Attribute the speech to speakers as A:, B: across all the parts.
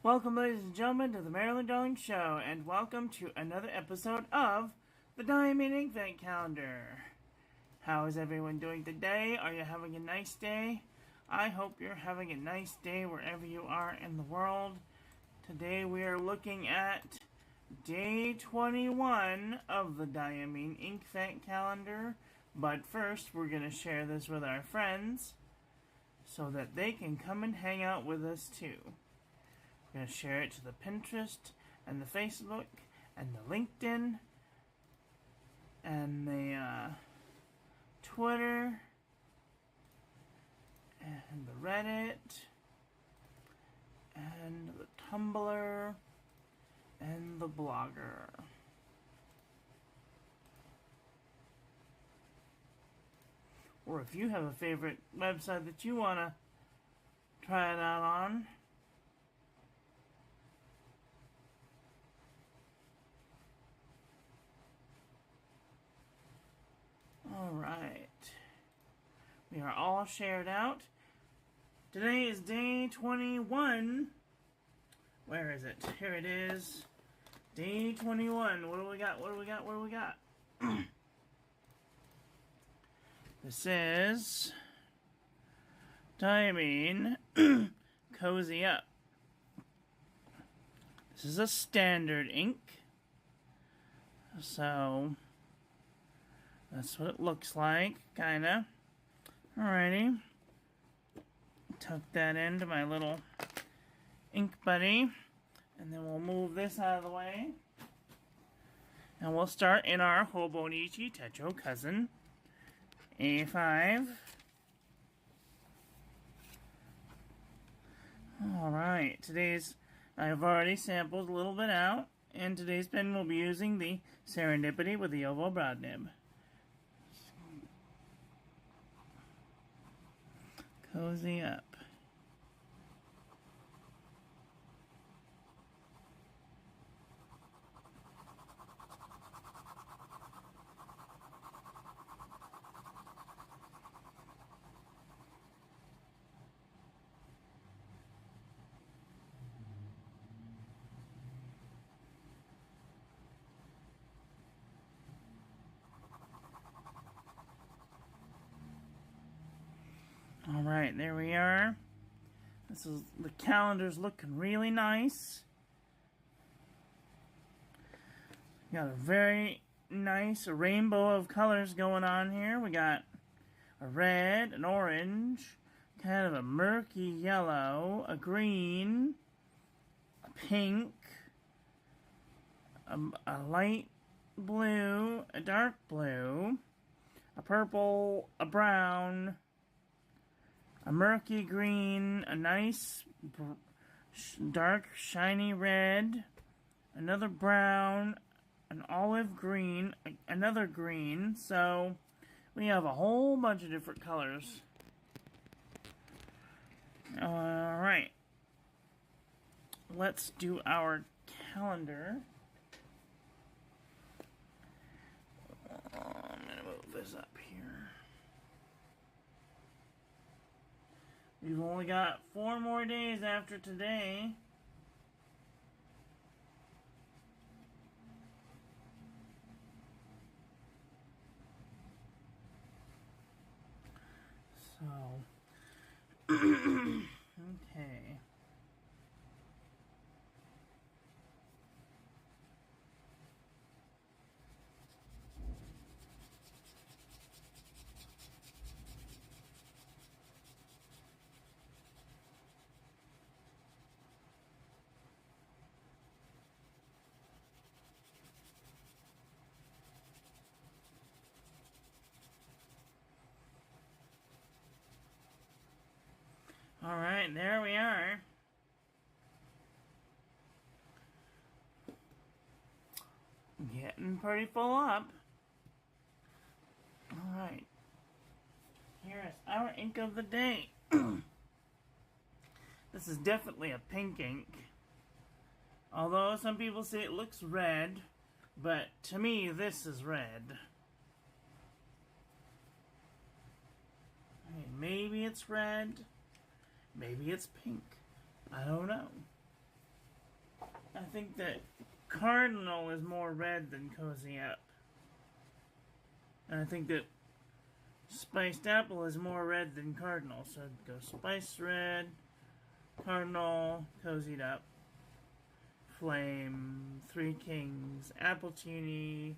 A: Welcome, ladies and gentlemen, to the Maryland Darling Show, and welcome to another episode of the Diamine Inkvent calendar. How is everyone doing today? Are you having a nice day? I hope you're having a nice day wherever you are in the world. Today we are looking at day 21 of the Diamine Inkvent calendar, but first we're going to share this with our friends so that they can come and hang out with us too. We're going to share it to the Pinterest and the Facebook and the LinkedIn and the Twitter and the Reddit and the Tumblr and the Blogger. Or if you have a favorite website that you want to try it out on, Alright. We are all shared out. Today is day 21. Where is it? Here it is. Day 21. What do we got? What do we got? What do we got? This is Diamine Cozy Up. This is a standard ink. So that's what it looks like, kinda. Alrighty. Tuck that into my little ink buddy. And then we'll move this out of the way. And we'll start in our Hobonichi Techo Cousin A5. Alright, I've already sampled a little bit out. And today's pen will be using the Serendipity with the oval broad nib. Cozy up. Alright, there we are. The calendar's looking really nice. Got a very nice rainbow of colors going on here. We got a red, an orange, kind of a murky yellow, a green, a pink, a light blue, a dark blue, a purple, a brown, a murky green, a nice dark shiny red, another brown, an olive green, another green. So we have a whole bunch of different colors. Alright. Let's do our calendar. I'm going to move this up here. We've only got 4 more days after today. So, okay. Alright, there we are. Getting pretty full up. Alright. Here is our ink of the day. This is definitely a pink ink. Although some people say it looks red, but to me this is red. I mean, maybe it's red, maybe it's pink. I don't know. I think that Cardinal is more red than Cozy Up. And I think that Spiced Apple is more red than Cardinal. So I'd go Spiced Red, Cardinal, Cozied Up, Flame, Three Kings, Appletini,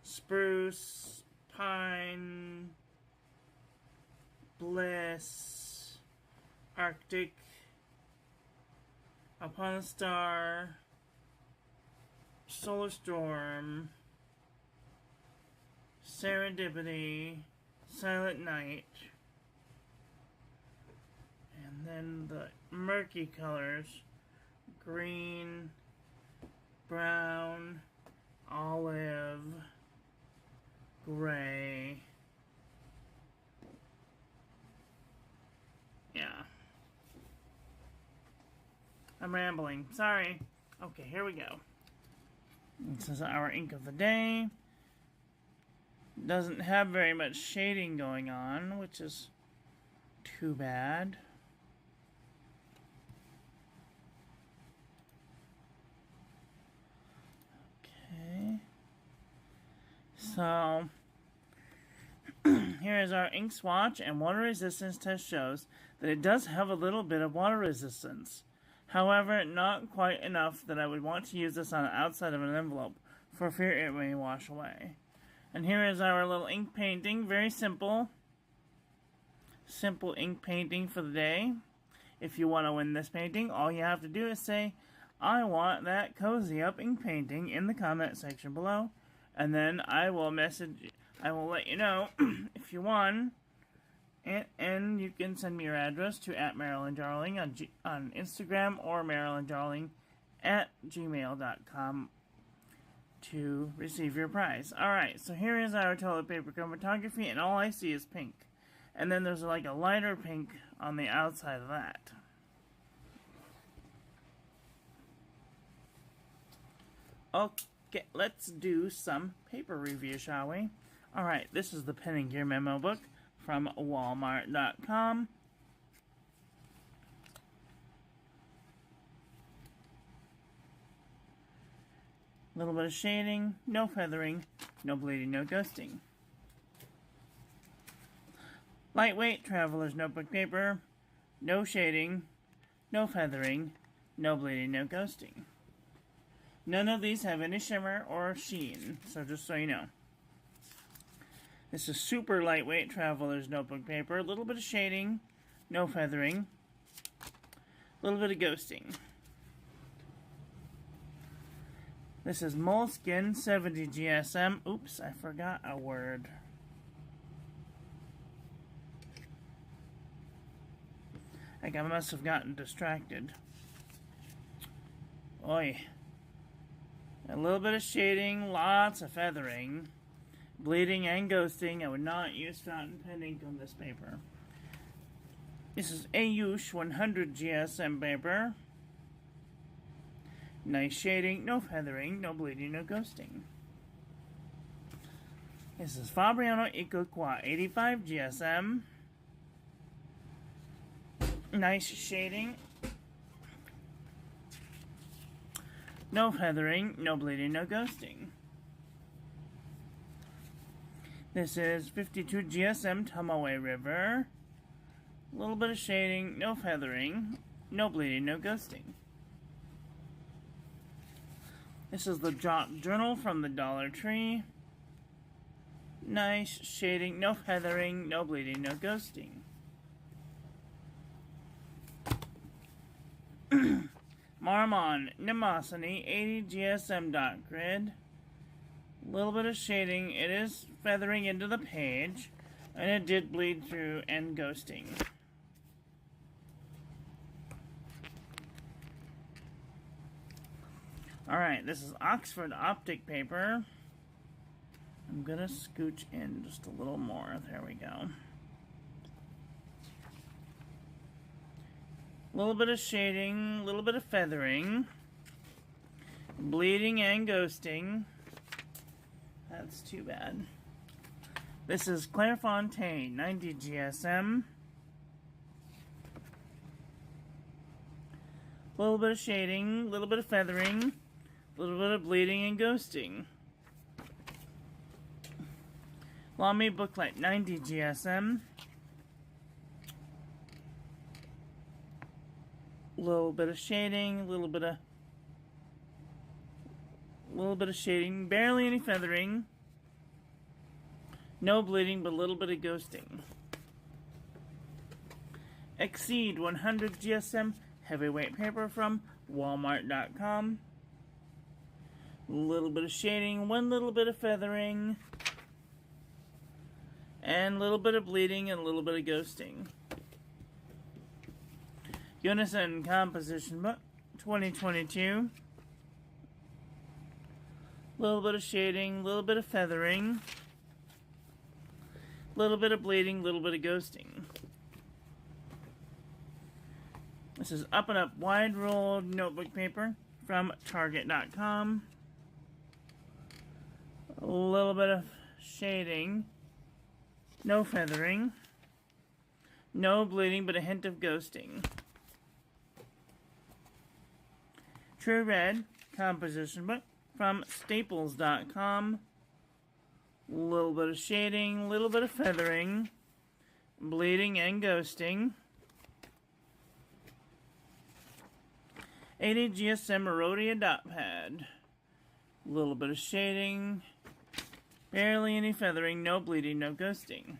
A: Spruce, Pine, Bliss, Arctic, Upon a Star, Solar Storm, Serendipity, Silent Night, and then the murky colors, green, brown, olive, gray. Yeah. I'm rambling. Sorry. Okay, here we go. This is our ink of the day. Doesn't have very much shading going on, which is too bad. Okay. So, here is our ink swatch, and water resistance test shows that it does have a little bit of water resistance. However, not quite enough that I would want to use this on the outside of an envelope, for fear it may wash away. And here is our little ink painting, very simple. Simple ink painting for the day. If you want to win this painting, all you have to do is say, I want that Cozy Up ink painting in the comment section below. And then I will let you know if you won. And you can send me your address to @MarilynDarling on Instagram or MarilynDarling@gmail.com to receive your prize. Alright, so here is our toilet paper chromatography, and all I see is pink. And then there's like a lighter pink on the outside of that. Okay, let's do some paper review, shall we? Alright, this is the Pen and Gear memo book from Walmart.com. A little bit of shading, no feathering, no bleeding, no ghosting. Lightweight Traveler's Notebook paper, no shading, no feathering, no bleeding, no ghosting. None of these have any shimmer or sheen, so just so you know. This is super lightweight Traveler's Notebook paper. A little bit of shading, no feathering, a little bit of ghosting. This is Moleskin 70 GSM. Oops, I forgot a word. I must have gotten distracted. Oi. A little bit of shading, lots of feathering. Bleeding and ghosting. I would not use fountain pen ink on this paper. This is Ayush 100 GSM paper. Nice shading, no feathering, no bleeding, no ghosting. This is Fabriano Eco Qua 85 GSM. Nice shading. No feathering, no bleeding, no ghosting. This is 52 GSM Tumaway River. A little bit of shading, no feathering, no bleeding, no ghosting. This is the Jot Journal from the Dollar Tree. Nice shading, no feathering, no bleeding, no ghosting. Marmon Nemosity 80 GSM dot grid. A little bit of shading. It is feathering into the page, and it did bleed through and ghosting. Alright, this is Oxford Optic paper. I'm gonna scooch in just a little more. There we go. A little bit of shading, a little bit of feathering, bleeding and ghosting. That's too bad. This is Clairefontaine 90 GSM. A little bit of shading, a little bit of feathering, a little bit of bleeding and ghosting. Lamy Booklight 90 GSM. A little bit of shading, a little bit of shading, barely any feathering. No bleeding, but a little bit of ghosting. Exceed 100 GSM heavyweight paper from Walmart.com. A little bit of shading, one little bit of feathering, and a little bit of bleeding and a little bit of ghosting. Unison Composition Book 2022. A little bit of shading, a little bit of feathering, a little bit of bleeding, a little bit of ghosting. This is Up and Up wide rolled notebook paper from Target.com. A little bit of shading, no feathering, no bleeding, but a hint of ghosting. True Red composition book from Staples.com. A little bit of shading, a little bit of feathering, bleeding and ghosting. 80 GSM Erodia dot pad. A little bit of shading, barely any feathering, no bleeding, no ghosting.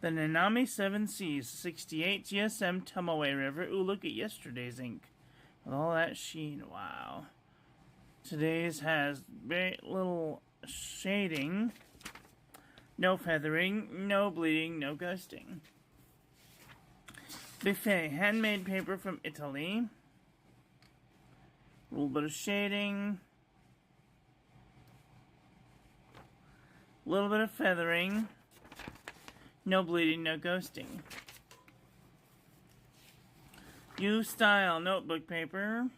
A: The Nanami 7Cs 68 GSM Tumaway River. Ooh, look at yesterday's ink. With all that sheen, wow. Today's has very little shading, no feathering, no bleeding, no ghosting. Buffet handmade paper from Italy. A little bit of shading, a little bit of feathering, no bleeding, no ghosting. U-Style notebook paper.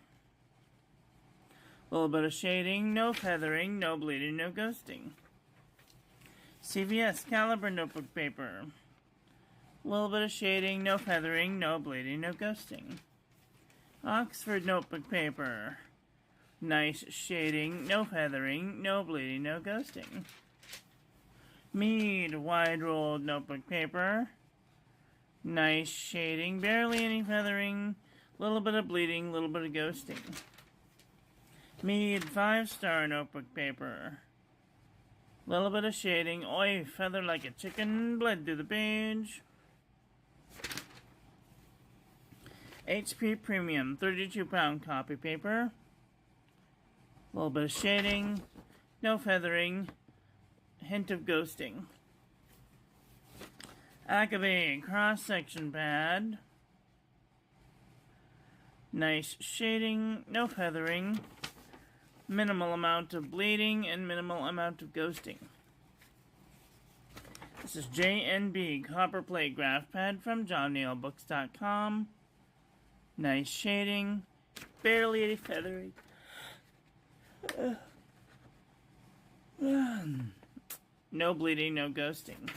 A: A little bit of shading, no feathering, no bleeding, no ghosting. CVS Caliber notebook paper. A little bit of shading, no feathering, no bleeding, no ghosting. Oxford notebook paper. Nice shading, no feathering, no bleeding, no ghosting. Mead wide rolled notebook paper. Nice shading, barely any feathering, little bit of bleeding, little bit of ghosting. Mead 5-star notebook paper. Little bit of shading, oi, feather like a chicken, bled through the page. HP Premium 32-pound copy paper. A little bit of shading, no feathering, hint of ghosting. Agave cross-section pad. Nice shading, no feathering, minimal amount of bleeding, and minimal amount of ghosting. This is JNB copper plate graph pad from JohnNeilBooks.com. Nice shading, barely any feathering. No bleeding, no ghosting.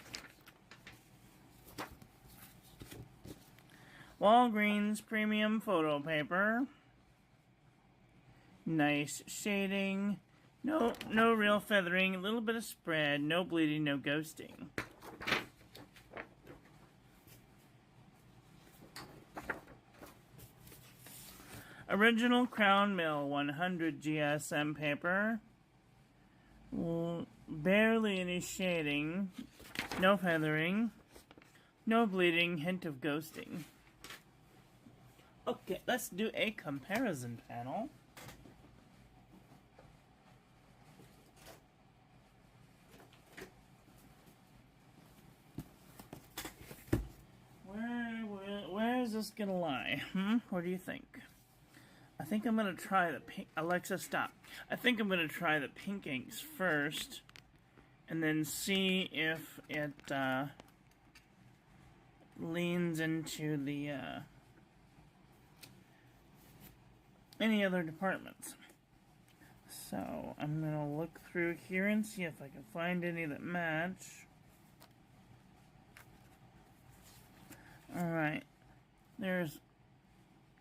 A: Walgreens premium photo paper. Nice shading. No real feathering. A little bit of spread. No bleeding, no ghosting. Original Crown Mill 100 GSM paper. Barely any shading. No feathering. No bleeding. Hint of ghosting. Okay, let's do a comparison panel. Where is this gonna lie? What do you think? I think I'm gonna try the pink. Alexa, stop. I think I'm gonna try the pink inks first, and then see if it leans into the any other departments. So I'm gonna look through here and see if I can find any that match. Alright, there's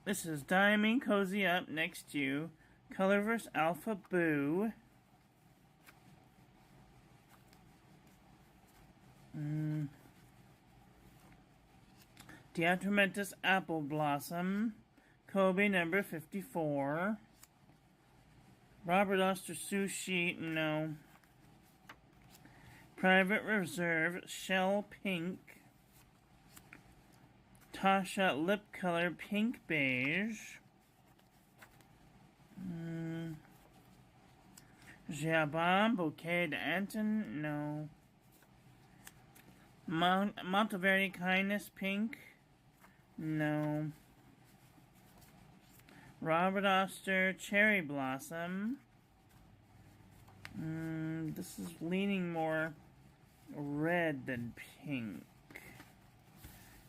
A: This is Diamine Cozy Up Next to You, Colorverse Alpha Boo. Diatomentus Apple Blossom, Kobe number 54. Robert Oster Sushi, no. Private Reserve Shell Pink. Tasha Lip Color Pink Beige. Jabam Bouquet d'Anton, no. Monteverde Kindness Pink, no. Robert Oster Cherry Blossom. This is leaning more red than pink.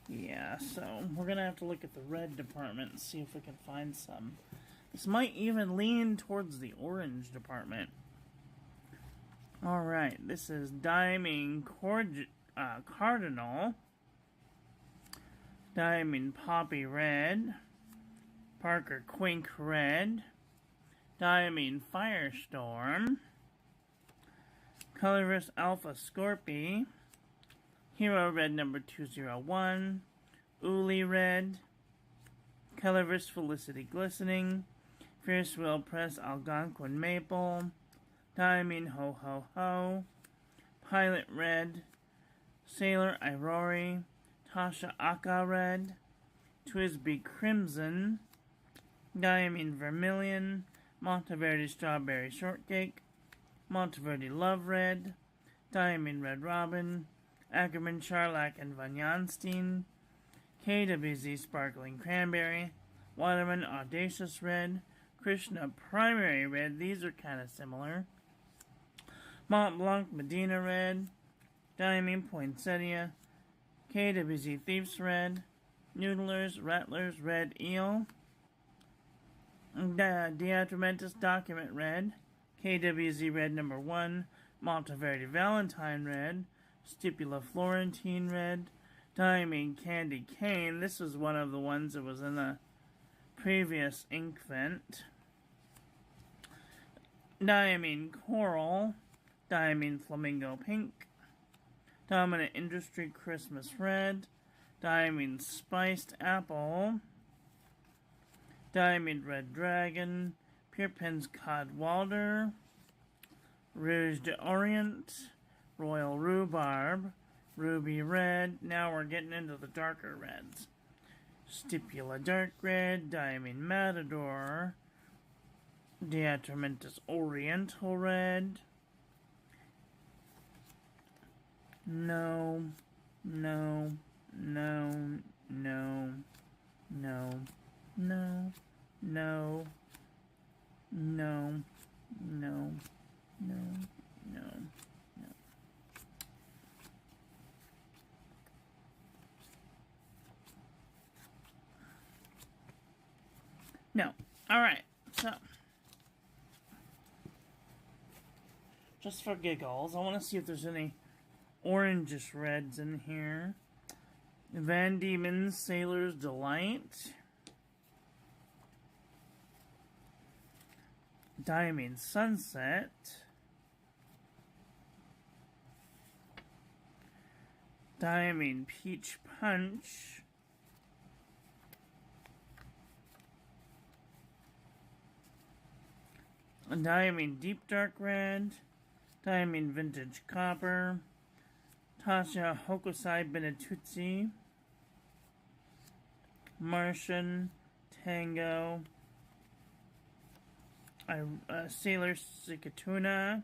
A: Yeah, so we're going to have to look at the red department and see if we can find some. This might even lean towards the orange department. Alright, this is Diamine Cardinal. Diamine Poppy Red. Parker Quink Red. Diamine Firestorm. Colorverse Alpha Scorpy. Hero Red number 201. Uli Red. Colorverse Felicity Glistening. Fierce Will Press Algonquin Maple. Diamine Ho Ho Ho. Pilot Red. Sailor Irori. Tasha Aka Red. Twisby Crimson. Diamine Vermilion. Monteverde Strawberry Shortcake. Monteverde Love Red. Diamine Red Robin. Ackerman Charlac and Van Janstein. KWZ Sparkling Cranberry. Waterman Audacious Red. Krishna Primary Red. These are kind of similar. Mont Blanc Medina Red. Diamine Poinsettia. KWZ Thieves Red. Noodlers Rattlers Red Eel. Diatomentus Document Red. KWZ Red number 1. Monteverde Valentine Red. Stipula Florentine Red. Diamine Candy Cane. This was one of the ones that was in the previous Inkvent. Diamine Coral. Diamine Flamingo Pink. Dominant Industry Christmas Red. Diamine Spiced Apple. Diamine Red Dragon. Pure Pens Cod Walder. Rouge d'Orient. Royal Rhubarb. Ruby Red. Now we're getting into the darker reds. Stipula Dark Red. Diamine Matador. Diatomentus Oriental Red. No. No. No. No. No. No. No. No. No. No. No. No. No. Alright, so just for giggles, I want to see if there's any orangish reds in here. Van Diemen's Sailor's Delight. Diamine Sunset. Diamine Peach Punch. Diamine Deep Dark Red. Diamine Vintage Copper. Tasha Hokusai Benetuzzi. Martian Tango. Sailor Sikatuna.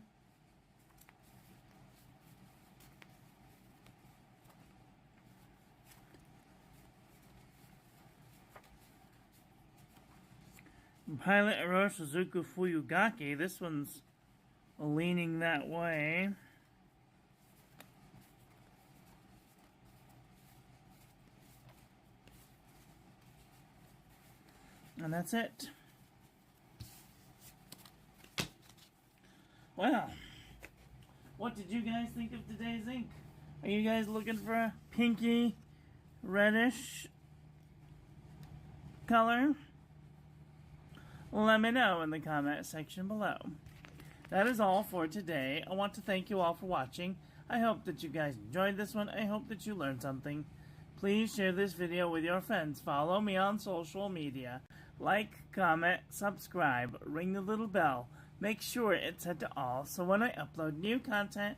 A: Pilot Aro Suzuku Fuyugaki. This one's leaning that way. And that's it. Well, what did you guys think of today's ink? Are you guys looking for a pinky, reddish color? let me know in the comment section below. That is all for today. I want to thank you all for watching. I hope that you guys enjoyed this one. I hope that you learned something. Please share this video with your friends. Follow me on social media. Like, comment, subscribe, ring the little bell. Make sure it's set to all so when I upload new content,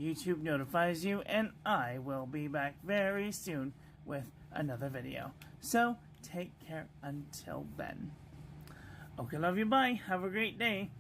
A: YouTube notifies you, and I will be back very soon with another video. So, take care until then. Okay, love you, bye. Have a great day.